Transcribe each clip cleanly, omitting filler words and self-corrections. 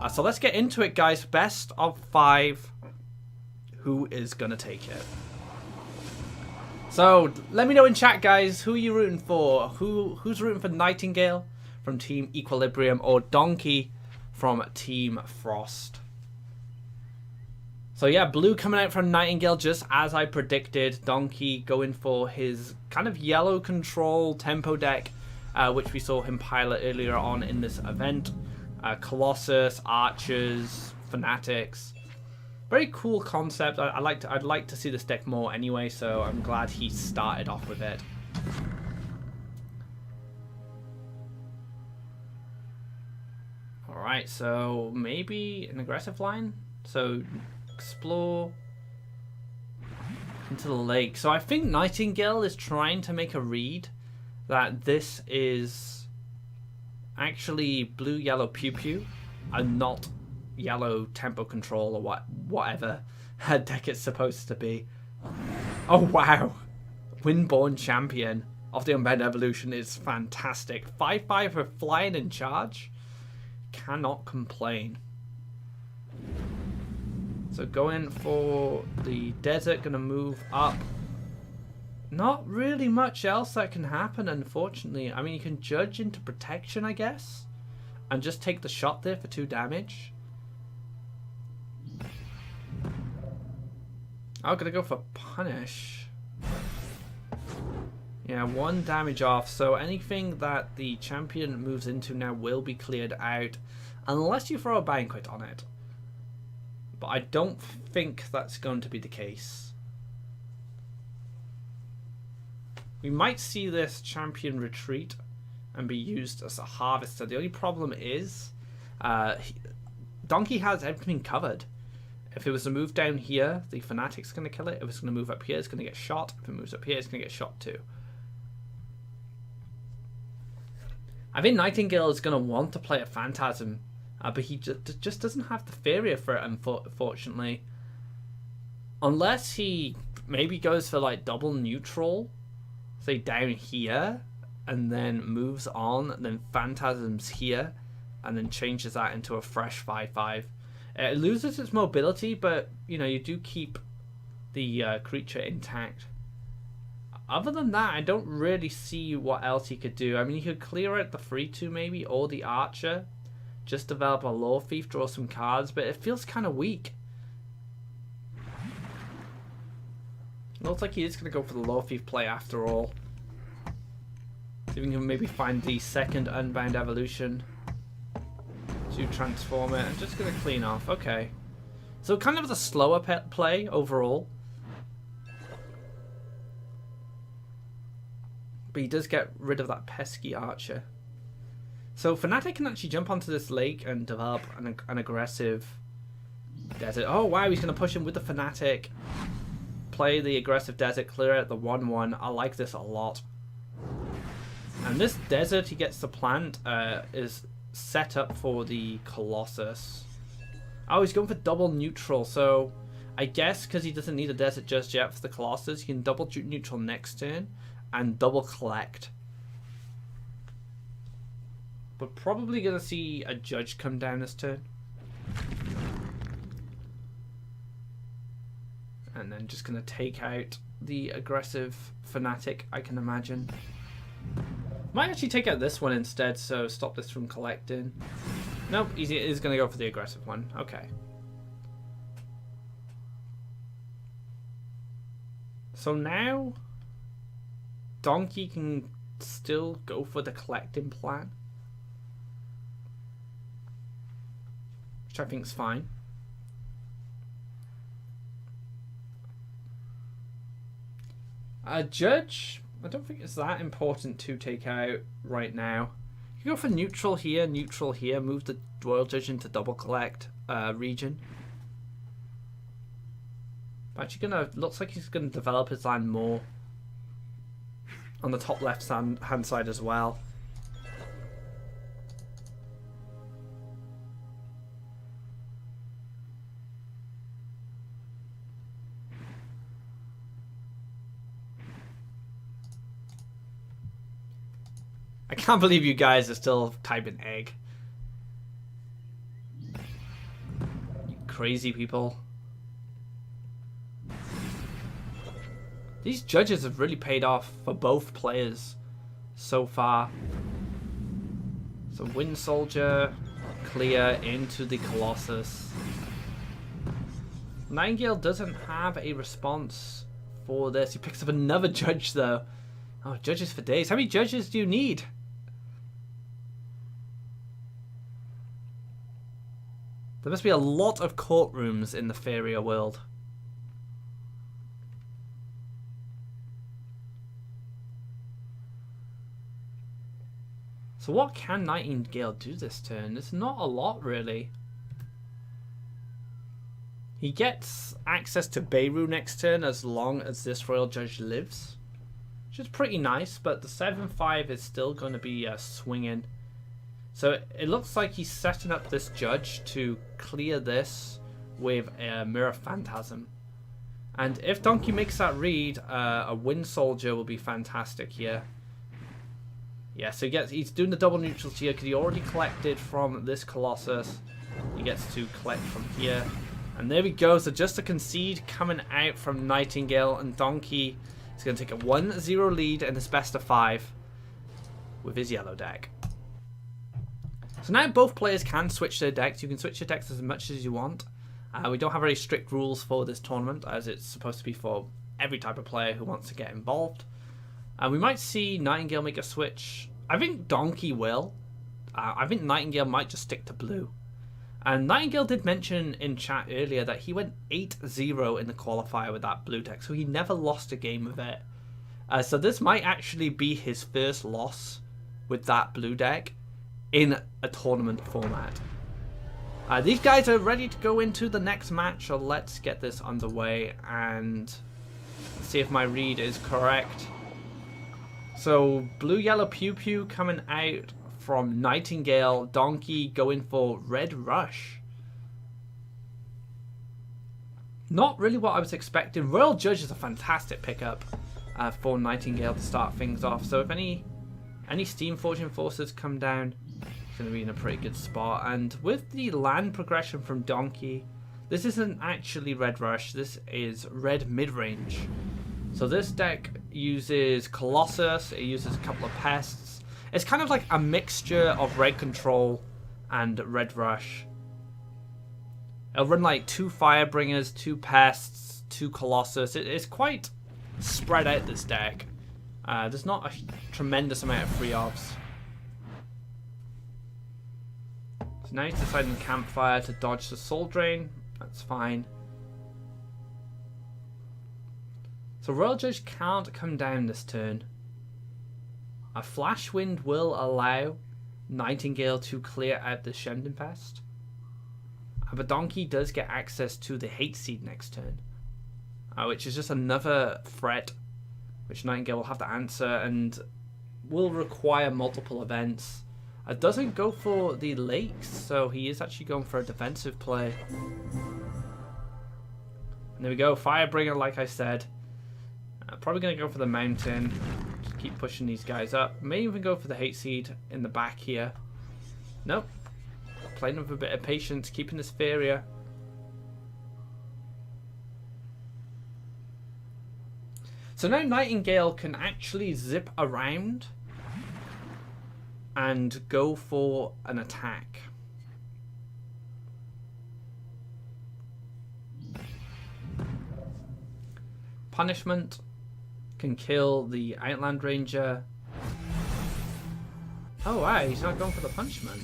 So let's get into it, guys. Best of 5. Who is going to take it? So let me know in chat, guys. Who are you rooting for? Who's rooting for Nightingale from Team Equilibrium or Donkey from Team Frost? So yeah, blue coming out from Nightingale just as I predicted. Donkey going for his kind of yellow control tempo deck, which we saw him pilot earlier on in this event. Colossus, Archers, Fanatics. Very cool concept. I'd like to see this deck more anyway, so I'm glad he started off with it. Alright, so maybe an aggressive line? So explore into the lake. So I think Nightingale is trying to make a read that this is actually blue, yellow, pew pew, and not yellow tempo control or whatever deck it's supposed to be. Oh wow, Windborn Champion of the Unbound Evolution is fantastic. 5/5 for flying and charge, cannot complain. So going for the desert, gonna move up. Not really much else that can happen, unfortunately. I mean, you can judge into protection, I guess, and just take the shot there for 2 damage. I'm gonna go for punish. Yeah, 1 damage off. So anything that the champion moves into now will be cleared out, unless you throw a banquet on it. But I don't think that's going to be the case. We might see this champion retreat and be used as a harvester. The only problem is Donkey has everything covered. If it was to move down here, the Fanatic's going to kill it. If it's going to move up here, it's going to get shot. If it moves up here, it's going to get shot too. I think Nightingale is going to want to play a Phantasm, but he just doesn't have the Faeria for it, unfortunately. Unless he maybe goes for like double neutral, say down here, and then moves on, and then Phantasms here, and then changes that into a fresh 5/5. It loses its mobility, but you know, you do keep the creature intact. Other than that, I don't really see what else he could do. I mean, he could clear out the 3/2 maybe, or the Archer. Just develop a Lore Thief, draw some cards, but it feels kind of weak. Looks like he is going to go for the Lore Thief play after all. See if we can maybe find the second Unbound Evolution to transform it. I'm just going to clean off. Okay. So kind of the slower play overall. But he does get rid of that pesky Archer. So Fnatic can actually jump onto this lake and develop an aggressive desert. Oh wow, he's going to push him with the Fnatic. Play the aggressive desert, clear out the 1/1. I like this a lot. And this desert he gets to plant is set up for the Colossus. Oh, he's going for double neutral. So I guess because he doesn't need a desert just yet for the Colossus, he can double neutral next turn and double collect. But probably going to see a Judge come down this turn. And then just going to take out the aggressive Fnatic, I can imagine. Might actually take out this one instead, so stop this from collecting. Nope, he is going to go for the aggressive one. Okay. So now Donkey can still go for the collecting plan, which I think is fine. Judge, I don't think it's that important to take out right now. You can go for neutral here, move the Royal Judge into double collect region. Actually looks like he's gonna develop his land more on the top left hand side as well. I can't believe you guys are still typing egg. crazy people. These judges have really paid off for both players so far. So Wind Soldier, clear into the Colossus. Nightingale doesn't have a response for this. He picks up another judge though. Oh, judges for days. How many judges do you need? There must be a lot of courtrooms in the Faeria world. So what can Nightingale do this turn? It's not a lot, really. He gets access to Beirut next turn as long as this Royal Judge lives. Which is pretty nice, but the 7-5 is still going to be swinging. So it looks like he's setting up this Judge to clear this with a Mirror Phantasm. And if Donkey makes that read, a Wind Soldier will be fantastic here. Yeah, so he's doing the double neutrals here because he already collected from this Colossus. He gets to collect from here. And there we go. So just a concede coming out from Nightingale, and Donkey is going to take a 1-0 lead in this best of 5 with his yellow deck. So now both players can switch their decks. You can switch your decks as much as you want. We don't have very strict rules for this tournament, as it's supposed to be for every type of player who wants to get involved. We might see Nightingale make a switch. I think Donkey will. I think Nightingale might just stick to blue. And Nightingale did mention in chat earlier that he went 8-0 in the qualifier with that blue deck, so he never lost a game with it. So this might actually be his first loss with that blue deck in a tournament format. These guys are ready to go into the next match, so let's get this underway and see if my read is correct. So blue, yellow, pew pew coming out from Nightingale. Donkey going for red rush. Not really what I was expecting. Royal Judge is a fantastic pickup for Nightingale to start things off. So if any Steam Forging Forces come down, it's going to be in a pretty good spot. And with the land progression from Donkey, this isn't actually red rush. This is red mid-range. So this deck uses Colossus, it uses a couple of pests. It's kind of like a mixture of red control and red rush. It'll run like 2 Firebringers, 2 pests, 2 Colossus. It's quite spread out, this deck. There's not a tremendous amount of free offs. So now he's deciding Campfire to dodge the Soul Drain. That's fine. So Royal Judge can't come down this turn. A Flash Wind will allow Nightingale to clear out the Shemden Pest. But Donkey does get access to the Hate Seed next turn, which is just another threat which Nightingale will have to answer and will require multiple events. Doesn't go for the lakes, so he is actually going for a defensive play. And there we go, Firebringer, like I said. Probably going to go for the mountain. Just keep pushing these guys up. May even go for the Hate Seed in the back here. Nope. Playing with a bit of patience, keeping this Faeria. So now Nightingale can actually zip around and go for an attack. Punishment can kill the Outland Ranger. Oh wow, he's not going for the punishment.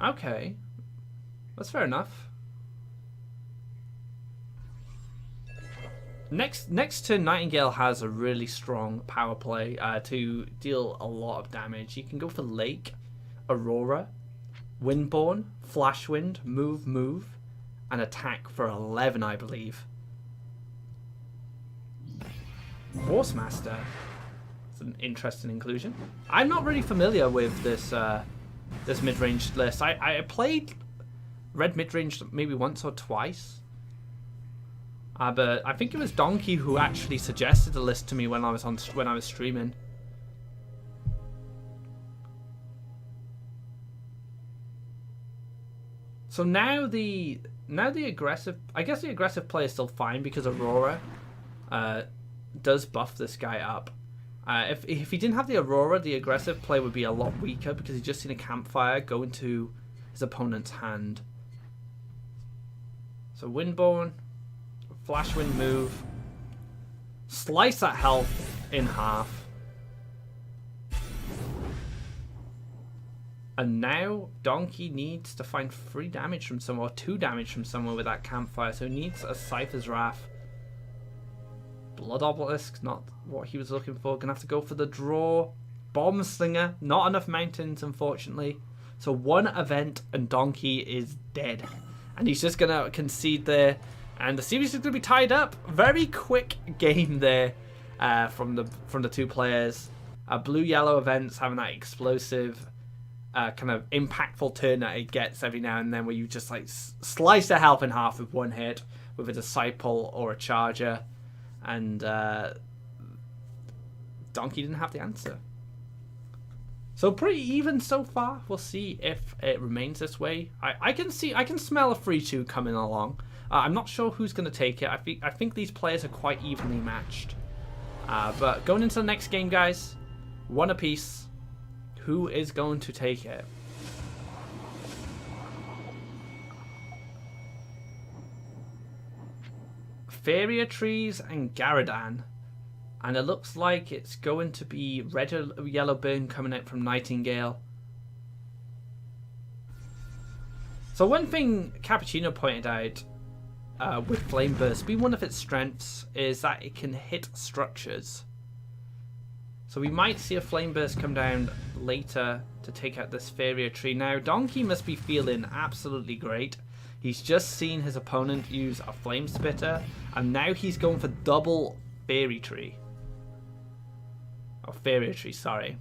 Okay, that's fair enough. Next turn, Nightingale has a really strong power play to deal a lot of damage. You can go for Lake, Aurora, Windborn, Flash Wind, move, and attack for 11, I believe. Forcemaster. It's an interesting inclusion. I'm not really familiar with this this mid-range list. I played red mid-range maybe once or twice. But I think it was Donkey who actually suggested the list to me when I was streaming. So now the aggressive, I guess the aggressive play is still fine because Aurora does buff this guy up. If he didn't have the Aurora, the aggressive play would be a lot weaker because he's just seen a campfire go into his opponent's hand. So Windborn, Flash Wind move, slice that health in half. And now Donkey needs to find 3 damage from somewhere, or 2 damage from somewhere with that campfire. So he needs a Cypher's Wrath. Blood Obelisk, not what he was looking for. Gonna have to go for the draw. Bomb Slinger, not enough mountains, unfortunately. So 1 event and Donkey is dead. And he's just gonna concede there. And the series is gonna be tied up. Very quick game there from the 2 players. Blue-yellow events having that explosive kind of impactful turn that it gets every now and then, where you just like slice the health in half with 1 hit with a Disciple or a Charger. And Donkey didn't have the answer. So pretty even so far. We'll see if it remains this way. I can smell a 3-2 coming along. I'm not sure who's going to take it. I think these players are quite evenly matched. But going into the next game, guys, 1 apiece. Who is going to take it? Faeria trees and Garadan, and it looks like it's going to be red or yellow burn coming out from Nightingale. So one thing Cappuccino pointed out with Flame Burst, being one of its strengths, is that it can hit structures. So we might see a Flame Burst come down later to take out this Faeria tree. Now Donkey must be feeling absolutely great. He's just seen his opponent use a Flame Spitter, and now he's going for double Fairy Tree. Oh, Faeria Tree, sorry.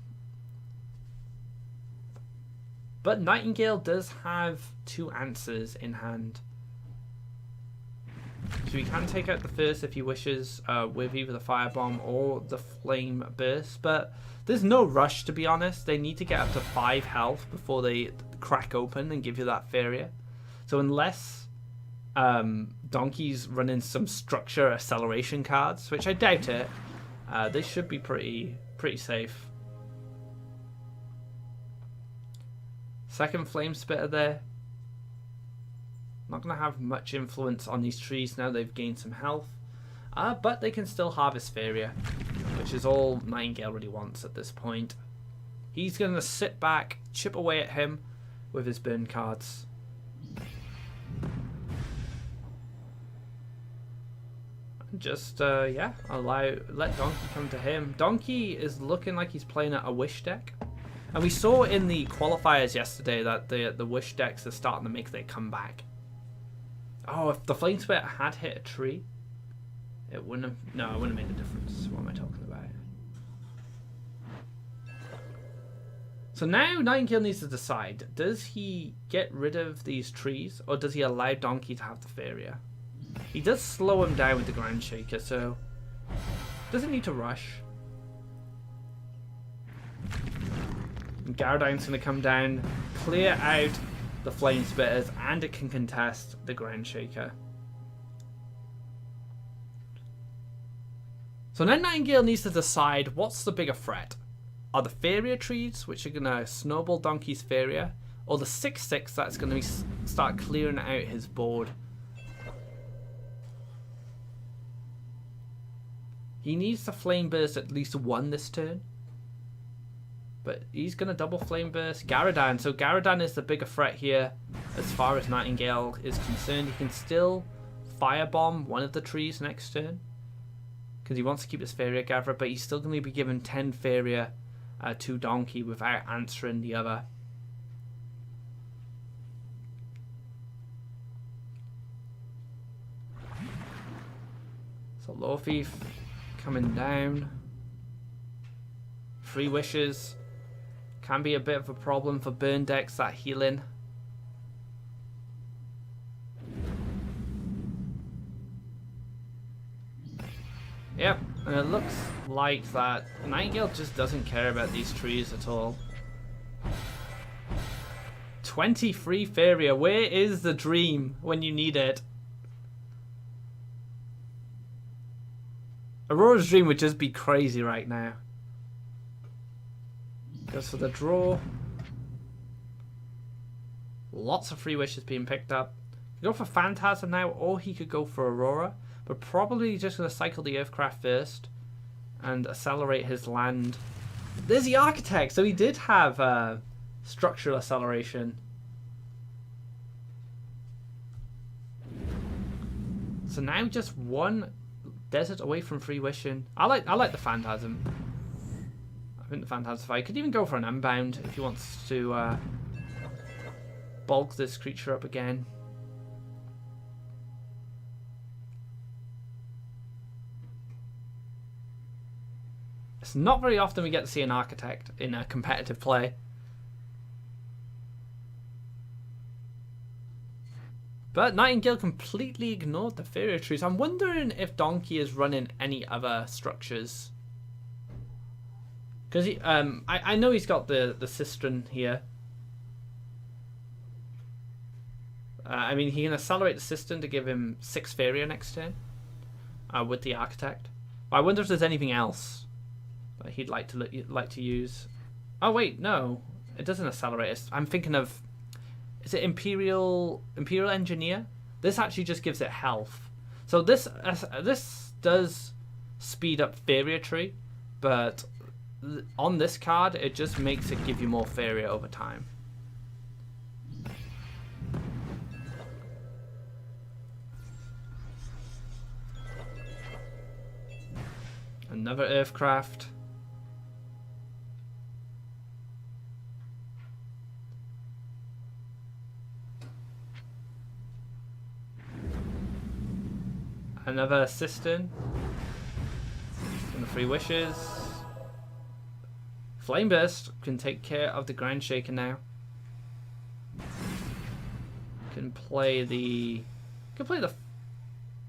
But Nightingale does have 2 answers in hand. So he can take out the first if he wishes with either the Firebomb or the Flame Burst, but there's no rush, to be honest. They need to get up to 5 health before they crack open and give you that Faeria. So unless Donkey's running some structure acceleration cards, which I doubt it, they should be pretty safe. Second Flame Spitter there. Not going to have much influence on these trees now they've gained some health. But they can still harvest Faeria, which is all Nightingale really wants at this point. He's going to sit back, chip away at him with his burn cards. Just yeah, let Donkey come to him. Donkey is looking like he's playing a Wish deck, and we saw in the qualifiers yesterday that the Wish decks are starting to make their comeback. Oh, if the Flame Spitter had hit a tree, it wouldn't have. No, it wouldn't have made a difference. What am I talking about? So now Nightingale needs to decide: does he get rid of these trees, or does he allow Donkey to have the Faeria? He does slow him down with the Ground Shaker, so doesn't need to rush. And Garadan's going to come down, clear out the Flame Spitters, and it can contest the Ground Shaker. So now Nightingale needs to decide what's the bigger threat. Are the Faeria trees, which are going to snowball Donkey's Faeria, or the 6/6 that's going to start clearing out his board? He needs to Flame Burst at least 1 this turn. But he's going to double Flame Burst Garadan. So Garadan is the bigger threat here as far as Nightingale is concerned. He can still Firebomb one of the trees next turn, because he wants to keep his Faeria Gatherer, but he's still going to be given 10 Faeria to Donkey without answering the other. So Lorfief coming down. 3 wishes. Can be a bit of a problem for burn decks, that healing. Yep, and it looks like that Nightingale just doesn't care about these trees at all. 23 Faeria. Where is the dream when you need it? Aurora's dream would just be crazy right now. Goes for the draw. Lots of free wishes being picked up. Go for Phantasm now, or he could go for Aurora. But probably just going to cycle the Earthcraft first and accelerate his land. There's the Architect, so he did have structural acceleration. So now just one desert away from free wishing. I like the Phantasm. I think the Phantasm fight could even go for an Unbound if he wants to bulk this creature up again. It's not very often we get to see an Architect in a competitive play. But Nightingale completely ignored the Faeria trees. I'm wondering if Donkey is running any other structures. Because I know he's got the Cistern here. I mean, he can accelerate the Cistern to give him 6 Faeria next turn with the Architect. But I wonder if there's anything else that he'd like to use. Oh wait, no, it doesn't accelerate us. I'm thinking of, is it Imperial Engineer? This actually just gives it health. So this does speed up Faeria tree, but on this card it just makes it give you more Faeria over time. Another Earthcraft. Another Cistern. And the free wishes. Flame Burst can take care of the Ground Shaker now. Can play the.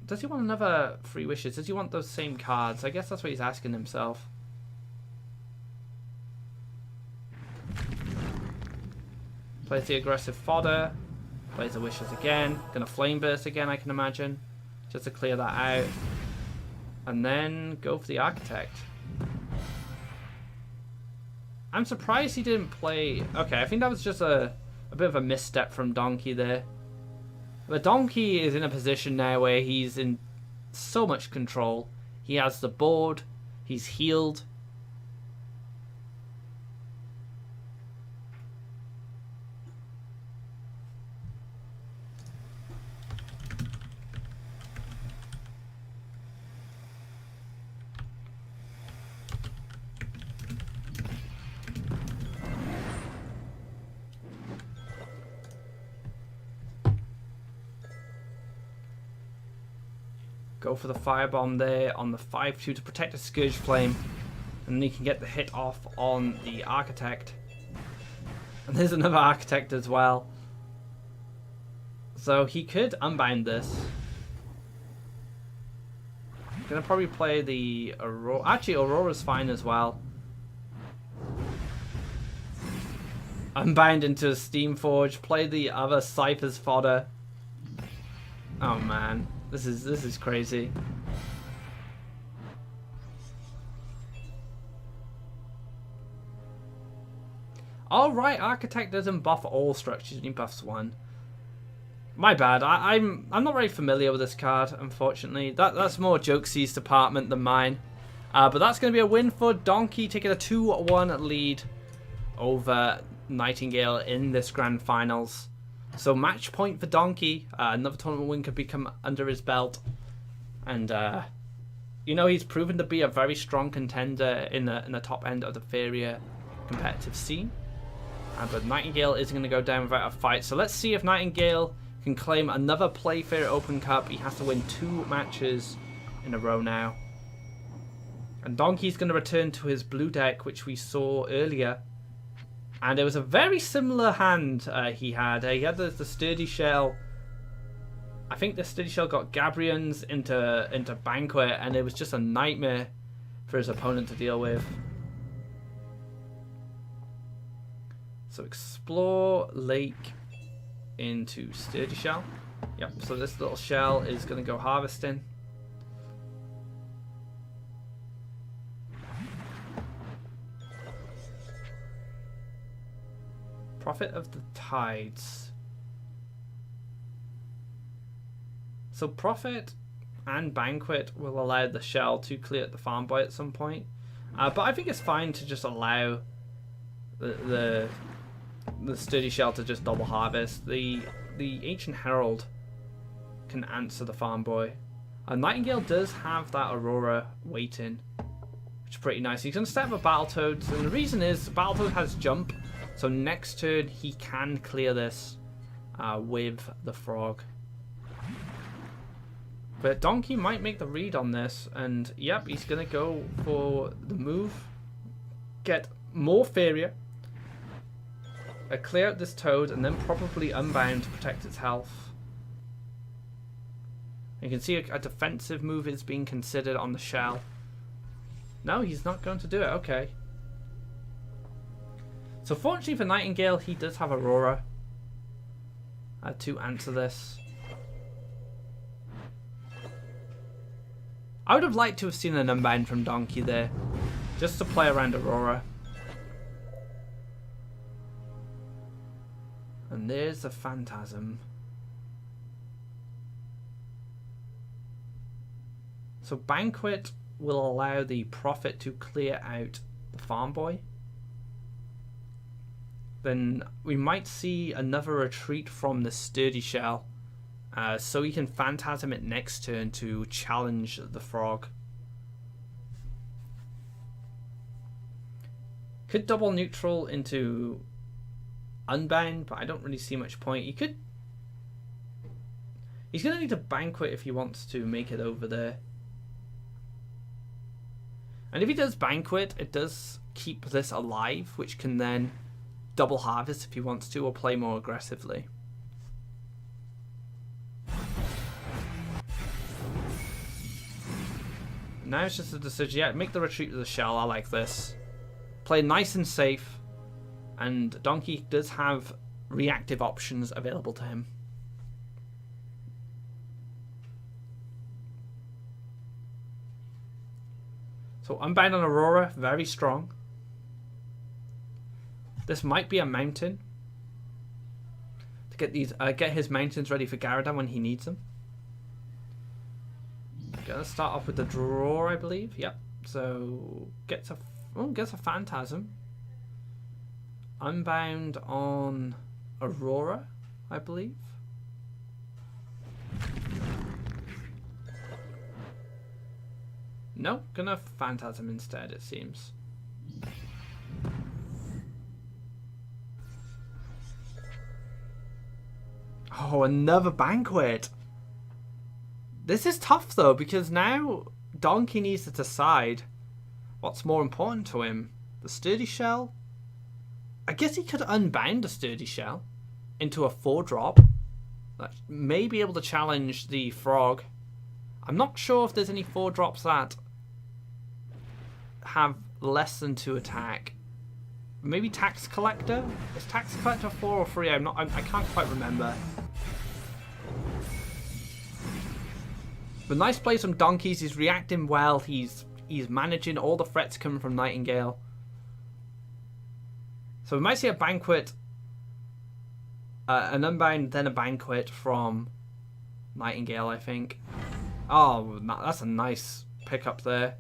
Does he want another free wishes? Does he want those same cards? I guess that's what he's asking himself. Plays the aggressive fodder. Plays the wishes again. Gonna Flame Burst again, I can imagine. Just to clear that out. And then go for the Architect. I'm surprised he didn't play. Okay, I think that was just a bit of a misstep from Donkey there. But Donkey is in a position now where he's in so much control. He has the board. He's healed. Go for the Firebomb there on the 5/2 to protect the Scourge Flame. And then he can get the hit off on the Architect. And there's another Architect as well. So he could unbind this. Gonna probably play the Aurora. Actually, Aurora's fine as well. Unbind into a Steamforge. Play the other Cypher's fodder. Oh man. This is crazy. All right, Architect doesn't buff all structures; he buffs one. My bad. I'm not very familiar with this card, unfortunately. That's more Jokesy's department than mine. But that's going to be a win for Donkey, taking a 2-1 lead over Nightingale in this grand finals. So match point for Donkey. Another tournament win could become under his belt. And, you know, he's proven to be a very strong contender in the top end of the Faeria competitive scene. But Nightingale isn't going to go down without a fight. So let's see if Nightingale can claim another PlayFaeria Open Cup. He has to win 2 matches in a row now. And Donkey's going to return to his blue deck, which we saw earlier. And it was a very similar hand he had. He had the Sturdy Shell. I think the Sturdy Shell got Gabrions into Banquet, and it was just a nightmare for his opponent to deal with. So Explore, Lake, into Sturdy Shell. Yep, so this little shell is going to go harvesting. Prophet of the Tides. So Prophet and Banquet will allow the shell to clear the farm boy at some point. But I think it's fine to just allow the Sturdy Shell to just double harvest. The Ancient Herald can answer the farm boy. Nightingale does have that Aurora waiting, which is pretty nice. He's going to set up a Battletoad, and the reason is Battletoad has jump, so next turn he can clear this with the frog. But Donkey might make the read on this, and yep, he's going to go for the move. Get more Faeria. Clear out this Toad, and then probably Unbound to protect its health. You can see a defensive move is being considered on the shell. No, he's not going to do it. Okay. So fortunately for Nightingale, he does have Aurora to answer this. I would have liked to have seen an Unbound from Donkey there, just to play around Aurora. And there's the Phantasm. So Banquet will allow the Prophet to clear out the farm boy. Then we might see another retreat from the Sturdy Shell, so he can Phantasm it next turn to challenge the frog. Could double neutral into Unbound, but I don't really see much point. He's going to need a Banquet if he wants to make it over there. And if he does Banquet, it does keep this alive, which can then double harvest if he wants to, or play more aggressively. Now it's just a decision. Yeah, make the retreat with the shell. I like this. Play nice and safe. And Donkey does have reactive options available to him. So Unbound on Aurora, very strong. This might be a mountain to get these, get his mountains ready for Garadan when he needs them. Gonna start off with the draw, I believe. Yep. So gets a Phantasm. Unbound on Aurora, I believe. No, gonna Phantasm instead, it seems. Oh, another Banquet. This is tough though, because now Donkey needs to decide what's more important to him. The Sturdy Shell? I guess he could Unbound the Sturdy Shell into a 4-drop. That may be able to challenge the frog. I'm not sure if there's any 4-drops that have less than 2 attack. Maybe Tax Collector? Is Tax Collector 4 or 3? I can't quite remember. But nice plays from Donkeys. He's reacting well. He's managing all the threats coming from Nightingale. So we might see a Banquet, an Unbound, then a Banquet from Nightingale, I think. Oh, that's a nice pickup there.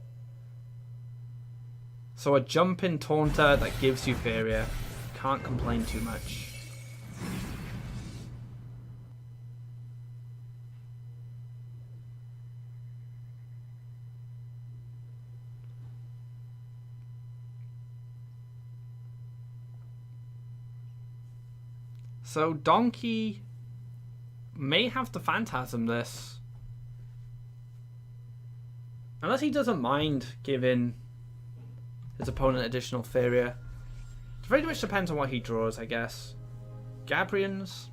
So a jumping Taunter that gives you Faeria. Can't complain too much. So Donkey may have to Phantasm this. Unless he doesn't mind giving his opponent additional Faeria. It very much depends on what he draws, I guess. Gabrians.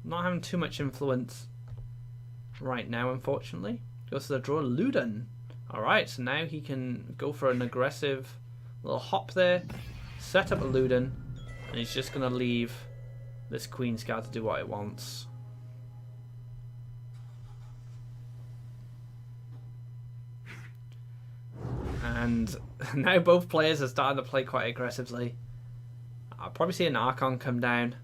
Not having too much influence right now, unfortunately. Goes to the draw. Luden. Alright, so now he can go for an aggressive little hop there. Set up a Luden. And he's just going to leave this Queen's Guard to do what it wants. And now both players are starting to play quite aggressively. I'll probably see an Archon come down.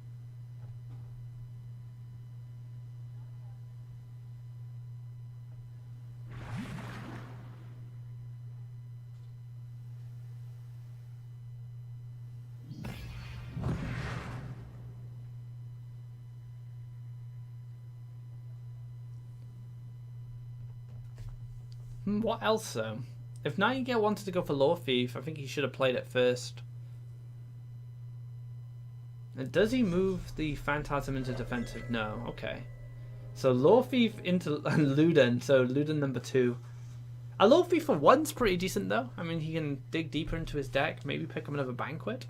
What else though? If Nightingale wanted to go for Law Thief, I think he should have played it first. And does he move the Phantasm into defensive? No, okay. So Law Thief into Luden, so Luden number 2. A Law Thief for 1's pretty decent though. I mean, he can dig deeper into his deck, maybe pick up another Banquet.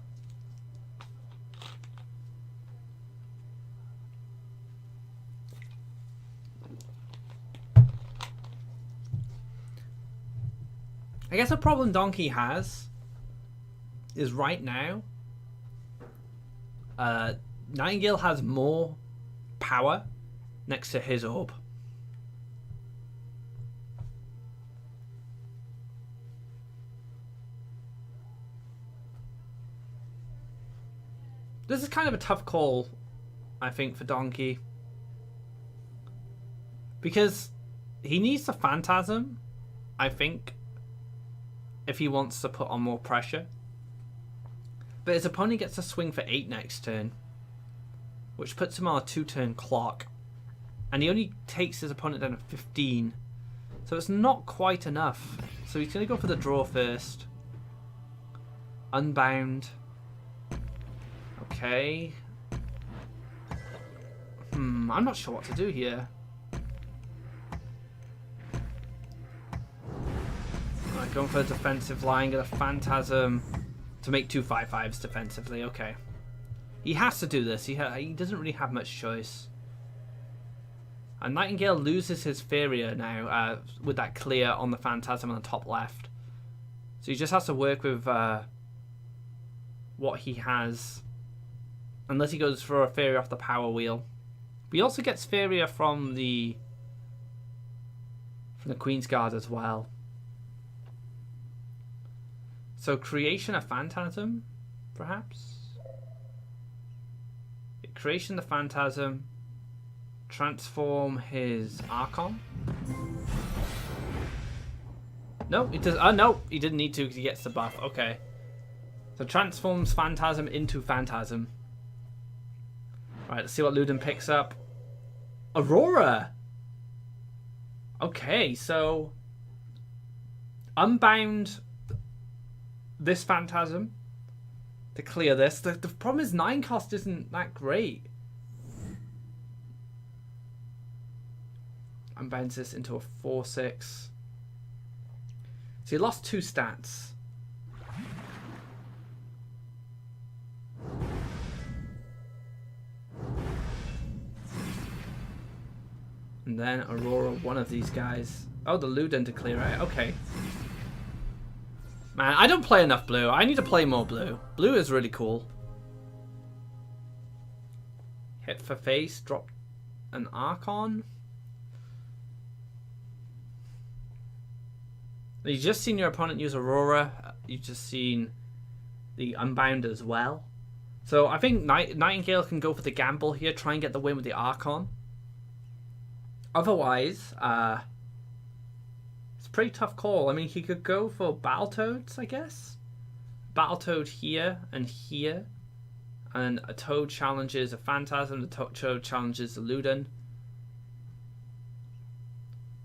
I guess the problem Donkey has is right now, Nightingale has more power next to his orb. This is kind of a tough call, I think, for Donkey. Because he needs the Phantasm, I think, if he wants to put on more pressure. But his opponent gets to swing for 8 next turn, which puts him on a 2-turn clock. And he only takes his opponent down at 15. So it's not quite enough. So he's going to go for the draw first. Unbound. Okay. I'm not sure what to do here. Going for a defensive line, get a Phantasm to make 2 5/5s defensively. Okay. He has to do this. He doesn't really have much choice. And Nightingale loses his Faeria now with that clear on the Phantasm on the top left. So he just has to work with what he has. Unless he goes for a Faeria off the power wheel. But he also gets Faeria from the Queen's Guard as well. So creation of Phantasm, perhaps? Creation the Phantasm. Transform his Archon. No, it does. Oh no, he didn't need to because he gets the buff. Okay. So transforms Phantasm into Phantasm. Alright, let's see what Luden picks up. Aurora! Okay, so Unbound this Phantasm to clear this. The problem is 9 cost isn't that great. Unbounds this into a 4/6. So he lost 2 stats. And then Aurora, one of these guys. Oh, the Luden to clear out. Okay. Man, I don't play enough blue. I need to play more blue. Blue is really cool. Hit for face, drop an Archon. You've just seen your opponent use Aurora. You've just seen the Unbound as well. So I think Nightingale can go for the gamble here, try and get the win with the Archon. Otherwise, it's a pretty tough call. I mean, he could go for Battletoads, I guess. Battletoad here and here. And a Toad challenges a Phantasm. The Toad challenges the Luden.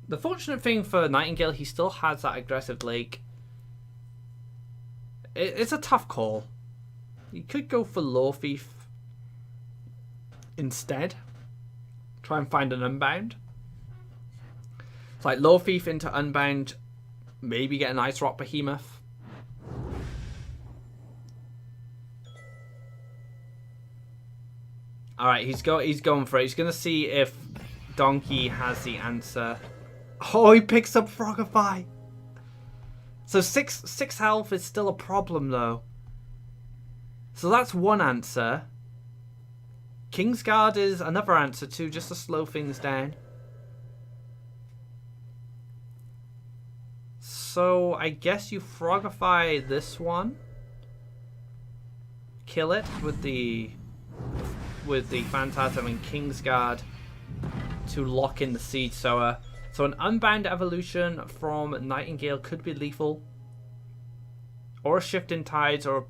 The fortunate thing for Nightingale, he still has that aggressive lake. It's a tough call. He could go for Law Thief instead. Try and find an Unbound. It's like Law Thief into Unbound. Maybe get an Ice Rock Behemoth. Alright, he's going for it. He's going to see if Donkey has the answer. Oh, he picks up Frogify. So 6 health is still a problem, though. So that's one answer. Kingsguard is another answer too, just to slow things down. So I guess you frogify this one. Kill it with the Phantasm and Kingsguard to lock in the Seed Sower. So an Unbound evolution from Nightingale could be lethal. Or a Shift in Tides, or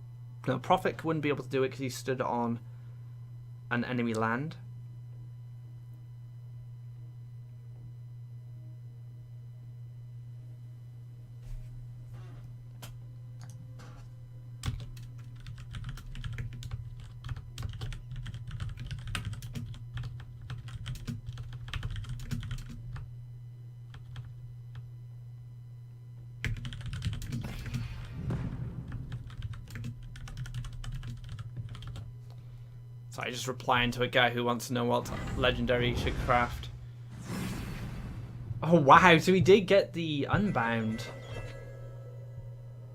no, Prophet wouldn't be able to do it because he stood on an enemy land. So I just replying to a guy who wants to know what legendary he should craft. Oh wow, so he did get the Unbound.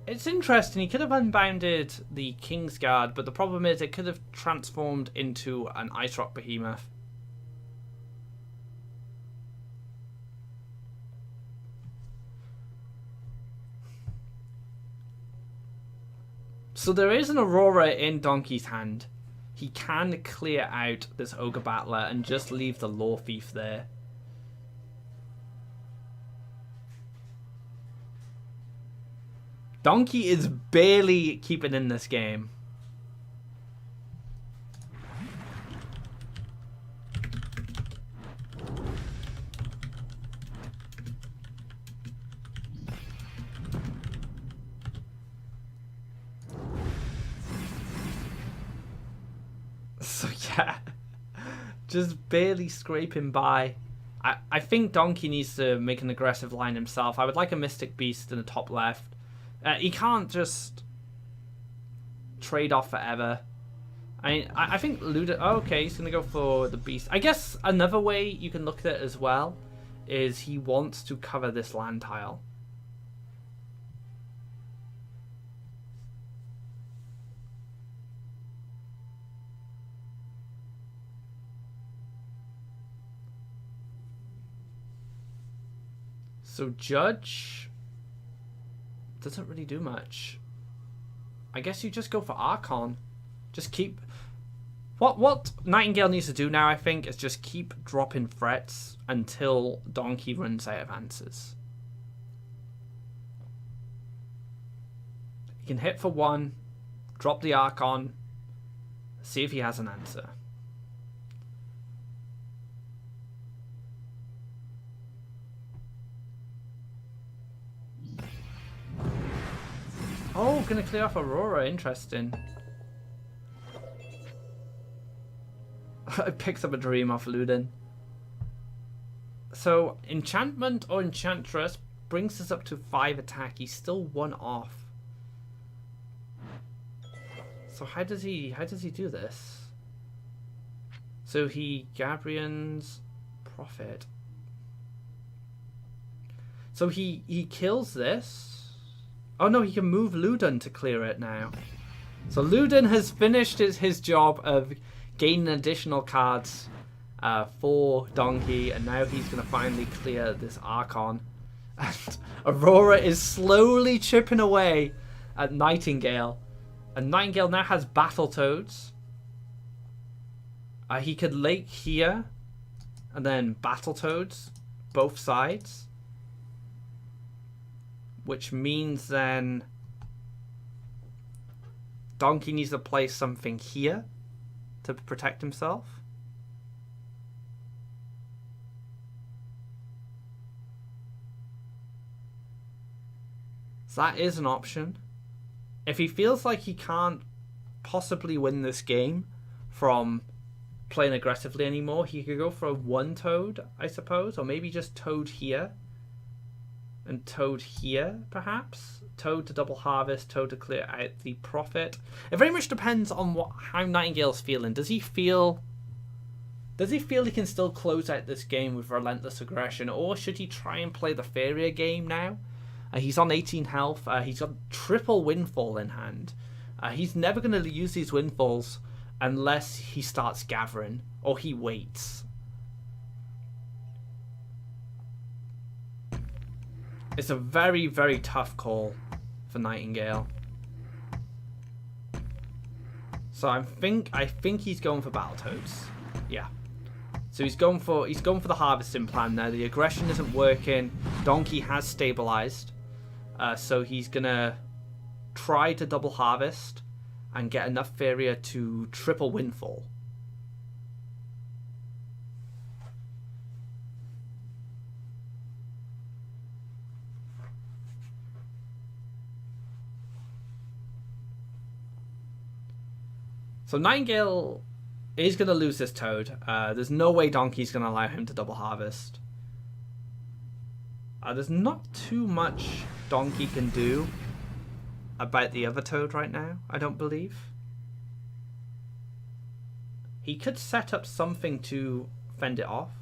It's interesting, he could have unbounded the Kingsguard, but the problem is it could have transformed into an Ice Rock Behemoth. So there is an Aurora in Donkey's hand. He can clear out this Ogre Battler and just leave the Lore Thief there. Donkey is barely keeping in this game. So yeah, just barely scraping by. I think Donkey needs to make an aggressive line himself. I would like a Mystic Beast in the top left. He can't just trade off forever. I think Luda... Oh, okay, he's going to go for the Beast. I guess another way you can look at it as well is he wants to cover this land tile. So Judge doesn't really do much. I guess you just go for Archon. Just keep... What Nightingale needs to do now, I think, is just keep dropping threats until Donkey runs out of answers. He can hit for one, drop the Archon, see if he has an answer. Oh, gonna clear off Aurora. Interesting. It picks up a dream off Ludin. So, Enchantment or Enchantress brings us up to 5 attack. He's still 1 off. So how does he do this? So he Gabrian's Prophet. So he kills this. Oh no, he can move Ludin to clear it now. So Ludin has finished his job of gaining additional cards for Donkey, and now he's going to finally clear this Archon. And Aurora is slowly chipping away at Nightingale. And Nightingale now has Battletoads. He could Lake here, and then Battletoads, both sides. Which means then Donkey needs to place something here to protect himself. So that is an option. If he feels like he can't possibly win this game from playing aggressively anymore, he could go for a 1 Toad, I suppose, or maybe just Toad here. And Toad here, perhaps. Toad to double harvest, Toad to clear out the Prophet. It very much depends on how Nightingale's feeling. Does he feel he can still close out this game with relentless aggression, or should he try and play the Faeria game now? He's on 18 health. He's got triple Windfall in hand. He's never going to use these Windfalls unless he starts gathering or he waits. It's a very, very tough call for Nightingale. So I think he's going for Battletoads. Yeah. So he's going for the harvesting plan there. The aggression isn't working. Donkey has stabilized. So he's gonna try to double harvest and get enough Faeria to triple windfall. So Nightingale is going to lose this Toad. There's no way Donkey's going to allow him to double harvest. There's not too much Donkey can do about the other Toad right now, I don't believe. He could set up something to fend it off,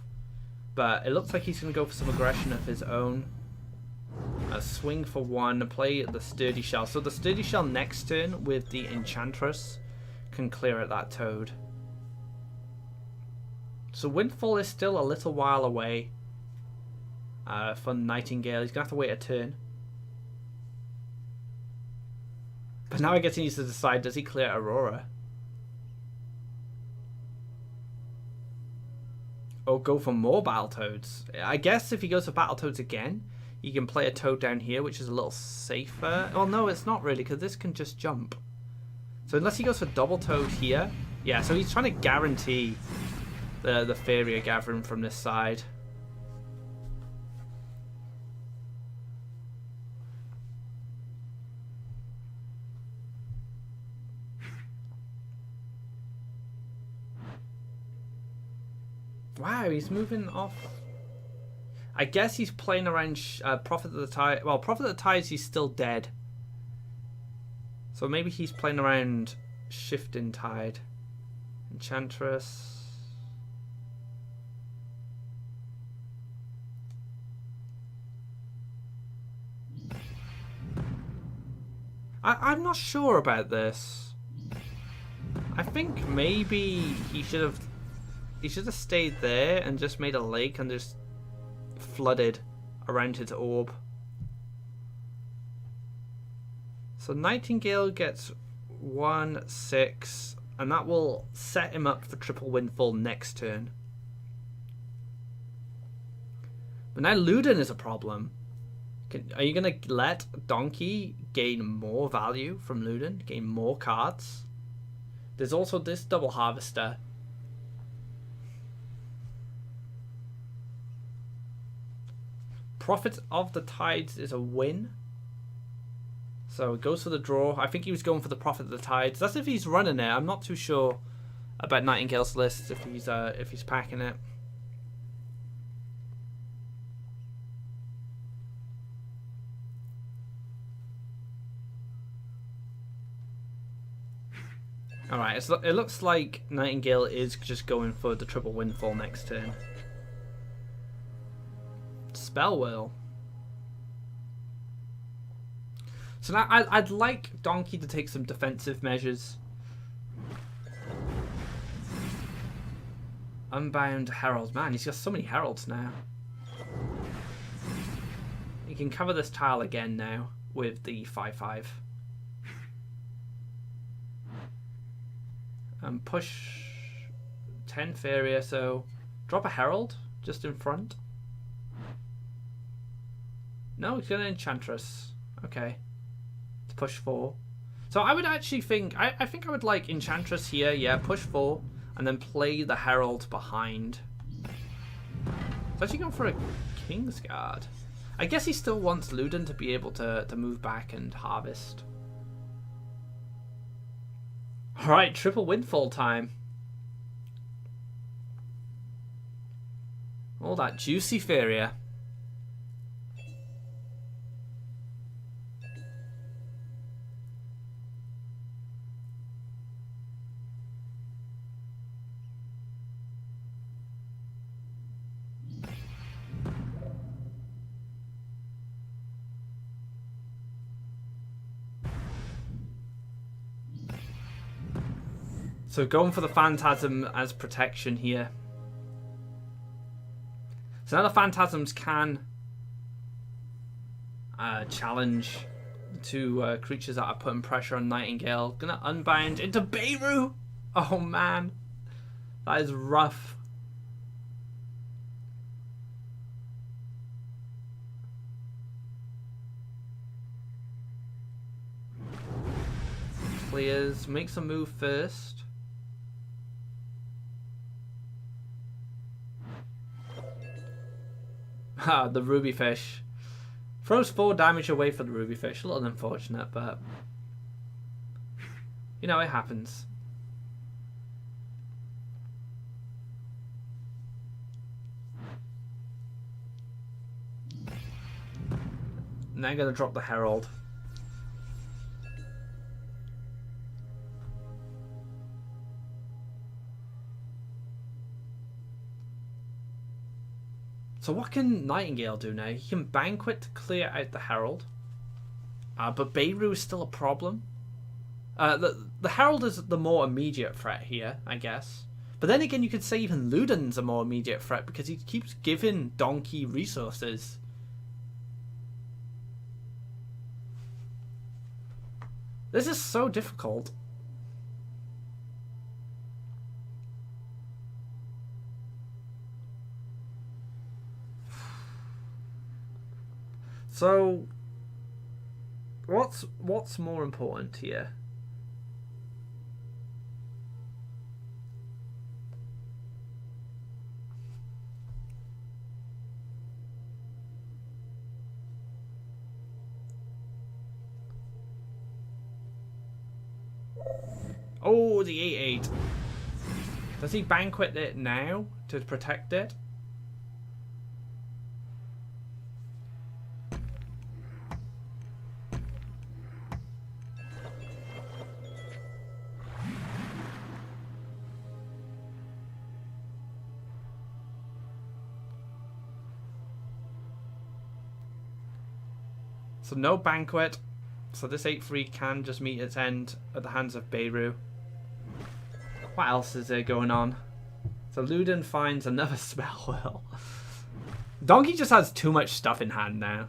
but it looks like he's going to go for some aggression of his own. Swing for one, play the Sturdy Shell. So the Sturdy Shell next turn with the Enchantress can clear at that Toad. So Windfall is still a little while away for Nightingale. He's going to have to wait a turn. But now I guess he needs to decide, does he clear Aurora? Or go for more Battletoads? I guess if he goes for Battletoads again, he can play a Toad down here, which is a little safer. Well, no, it's not really, because this can just jump. So unless he goes for double Toad here, yeah, so he's trying to guarantee the Faeria gathering from this side. Wow, he's moving off. I guess he's playing around Prophet of the Tide. Well, Prophet of the Tides, he's still dead. So maybe he's playing around Shifting Tide. Enchantress. I'm not sure about this. I think maybe he should have stayed there and just made a lake and just flooded around his orb. So Nightingale gets 1/6, and that will set him up for triple windfall next turn. But now Luden is a problem. Are you going to let Donkey gain more value from Luden? Gain more cards? There's also this double harvester. Prophet of the Tides is a win. So it goes for the draw. I think he was going for the Prophet of the Tides. That's if he's running it. I'm not too sure about Nightingale's list if he's packing it. Alright, it looks like Nightingale is just going for the triple windfall next turn. Spell Whirl. So now I'd like Donkey to take some defensive measures. Unbound Herald. Man, he's got so many Heralds now. He can cover this tile again now with the 5/5. And push 10 Faeria, so drop a Herald just in front. No, he's got an Enchantress. Okay. To push 4. So I would actually think, I think I would like Enchantress here, yeah, push 4, and then play the Herald behind. It's actually going for a Kingsguard. I guess he still wants Luden to be able to move back and harvest. Alright, triple windfall time. All that juicy Faeria. So going for the Phantasm as protection here. So now the Phantasms can challenge the two creatures that are putting pressure on Nightingale. Gonna unbind into Beirut. Oh man, that is rough. Clears, makes a move first. Ah, the ruby fish. Throws 4 damage away for the ruby fish. A little unfortunate, but you know, it happens. Now I'm gonna drop the Herald. So what can Nightingale do now? He can Banquet to clear out the Herald. But Beirut is still a problem. The Herald is the more immediate threat here, I guess. But then again, you could say even Luden's a more immediate threat because he keeps giving Donkey resources. This is so difficult. So, what's more important here? Oh, the 8/8. Does he Banquet it now to protect it? So no Banquet. So this 8/3 can just meet its end at the hands of Beirut. What else is there going on? So Luden finds another spell wheel. Donkey just has too much stuff in hand now.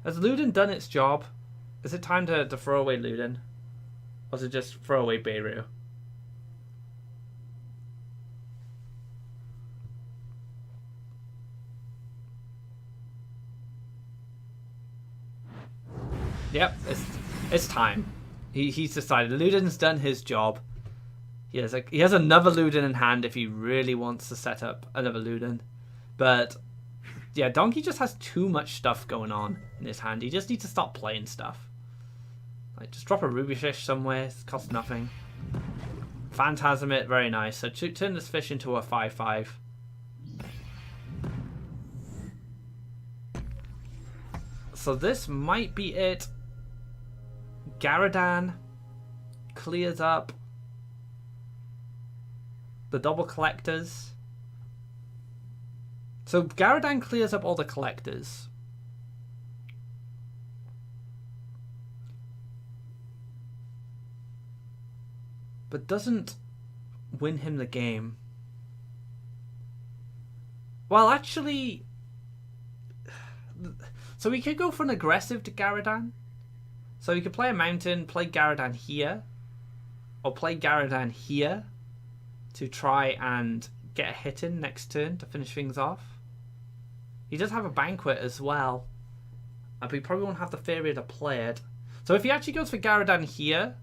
Has Luden done its job? Is it time to throw away Luden? Or is it just throw away Beirut? Yep, it's time. He's decided. Luden's done his job. He has another Luden in hand if he really wants to set up another Luden. But yeah, Donkey just has too much stuff going on in his hand. He just needs to stop playing stuff. Like, just drop a ruby fish somewhere. It costs nothing. Phantasm it, very nice. So turn this fish into a 5/5. So this might be it. Garadan clears up the double collectors. So Garadan clears up all the collectors. But doesn't win him the game. Well, actually, so we could go for an aggressive to Garadan. So we could play a mountain, play Garadan here, or play Garadan here to try and get a hit in next turn to finish things off. He does have a Banquet as well, but he probably won't have the Faeria to play it. So if he actually goes for Garadan here,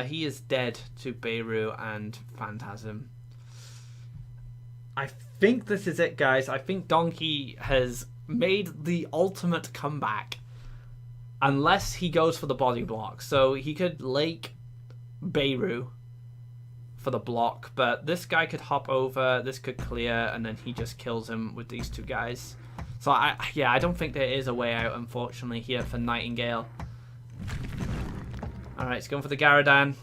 he is dead to Beirut and Phantasm. I think this is it, guys. I think Donkey has made the ultimate comeback. Unless he goes for the body block. So he could Lake Beirut for the block. But this guy could hop over. This could clear. And then he just kills him with these two guys. So I don't think there is a way out, unfortunately, here for Nightingale. Alright, he's going for the Garadan.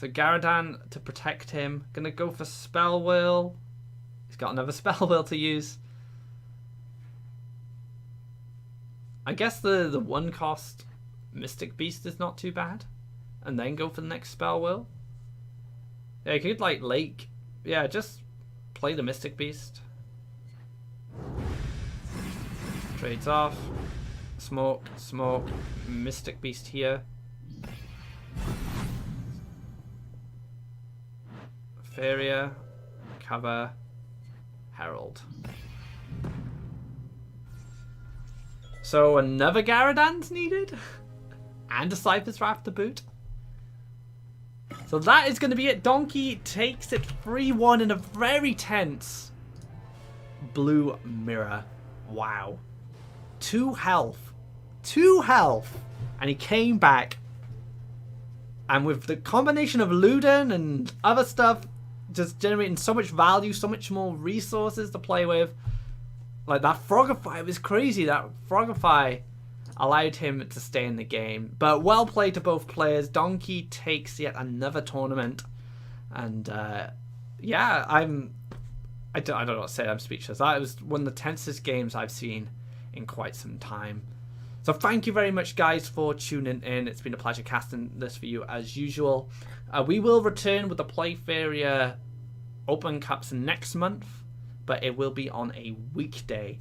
So Garadan to protect him. Gonna go for Spell Wheel. He's got another Spell Wheel to use. I guess the 1 cost Mystic Beast is not too bad. And then go for the next Spell Wheel. Yeah, you could like Lake. Yeah, just play the Mystic Beast. Trades off. Smoke, smoke, Mystic Beast here. Faeria, cover, Herald. So another Garadan's needed? And a Cypher's Wrath to boot? So that is going to be it. Donkey takes it 3-1 in a very tense blue mirror. Wow. 2 health. 2 health. And he came back. And with the combination of Luden and other stuff, just generating so much value, so much more resources to play with. Like that Frogify was crazy. That Frogify allowed him to stay in the game. But well played to both players. Donkey takes yet another tournament. And yeah, I don't know what to say. I'm speechless. That was one of the tensest games I've seen in quite some time. So thank you very much, guys, for tuning in. It's been a pleasure casting this for you as usual. We will return with the PlayFaeria Open Cups next month, but it will be on a weekday.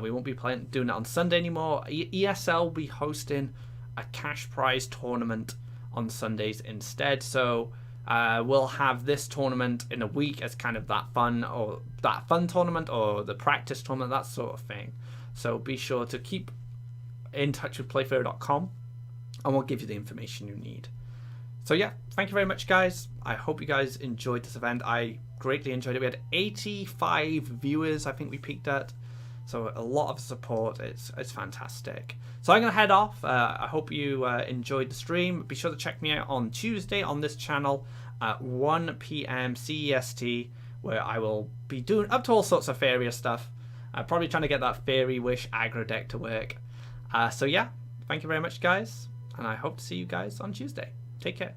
We won't be doing it on Sunday anymore. ESL will be hosting a cash prize tournament on Sundays instead. So we'll have this tournament in a week as kind of that fun tournament or the practice tournament, that sort of thing. So be sure to keep in touch with playfaeria.com and we'll give you the information you need. So yeah, thank you very much, guys. I hope you guys enjoyed this event. I greatly enjoyed it. We had 85 viewers, I think we peaked at. So a lot of support. It's fantastic. So I'm going to head off. I hope you enjoyed the stream. Be sure to check me out on Tuesday on this channel at 1 PM CEST, where I will be doing up to all sorts of Faeria stuff. Probably trying to get that Fairy Wish aggro deck to work. So yeah, thank you very much, guys. And I hope to see you guys on Tuesday. Take care.